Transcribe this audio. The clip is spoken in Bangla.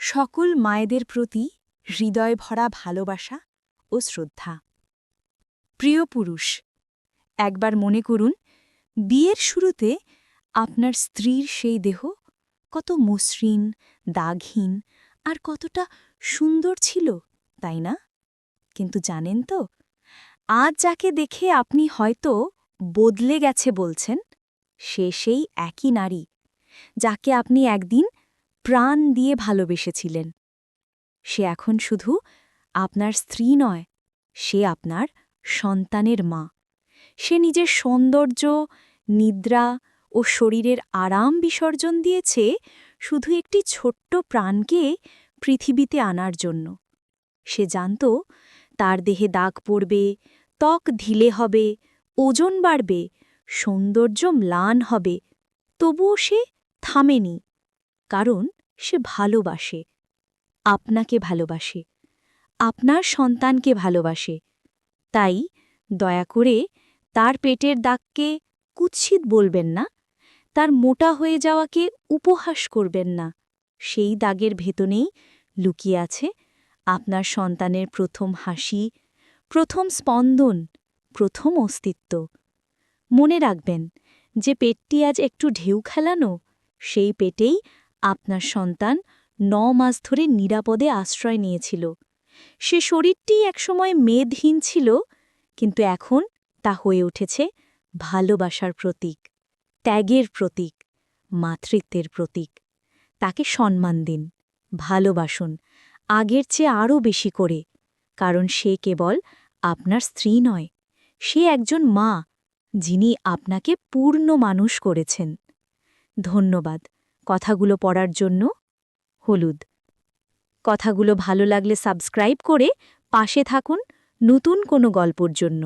সকল মায়েদের প্রতি হৃদয় ভরা ভালোবাসা ও শ্রদ্ধা। প্রিয় পুরুষ, একবার মনে করুন বিয়ের শুরুতে আপনার স্ত্রীর সেই দেহ কত মসৃণ, দাগহীন আর কতটা সুন্দর ছিল, তাই না? কিন্তু জানেন তো, আজ যাকে দেখে আপনি হয়তো বদলে গেছে বলছেন, সে সেই একই নারী যাকে আপনি একদিন প্রাণ দিয়ে ভালোবেসেছিলেন। সে এখন শুধু আপনার স্ত্রী নয়, সে আপনার সন্তানের মা। সে নিজের সৌন্দর্য, নিদ্রা ও শরীরের আরাম বিসর্জন দিয়েছে শুধু একটি ছোট্ট প্রাণকে পৃথিবীতে আনার জন্য। সে জানত তার দেহে দাগ পড়বে, ত্বক ঢিলে হবে, ওজন বাড়বে, সৌন্দর্য ম্লান হবে, তবুও সে থামেনি, কারণ সে ভালোবাসে, আপনাকে ভালোবাসে, আপনার সন্তানকে ভালোবাসে। তাই দয়া করে তার পেটের দাগকে কুৎসিত বলবেন না, তার মোটা হয়ে যাওয়াকে উপহাস করবেন না। সেই দাগের ভেতনেই লুকিয়ে আছে আপনার সন্তানের প্রথম হাসি, প্রথম স্পন্দন, প্রথম অস্তিত্ব। মনে রাখবেন, যে পেটটি আজ একটু ঢেউ খেলানো, সেই পেটেই আপনার সন্তান ৯ মাস ধরে নিরাপদে আশ্রয় নিয়েছিল। সে শরীরটি একসময় মেদহীন ছিল, কিন্তু এখন তা হয়ে উঠেছে ভালোবাসার প্রতীক, ত্যাগের প্রতীক, মাতৃত্বের প্রতীক। তাকে সম্মান দিন, ভালোবাসুন, আগের চেয়ে আরও বেশি করে, কারণ সে কেবল আপনার স্ত্রী নয়, সে একজন মা, যিনি আপনাকে পূর্ণ মানুষ করেছেন। ধন্যবাদ কথাগুলো পড়ার জন্য। হলুদ। কথাগুলো ভালো লাগলে সাবস্ক্রাইব করে পাশে থাকুন নতুন কোনো গল্পর জন্য।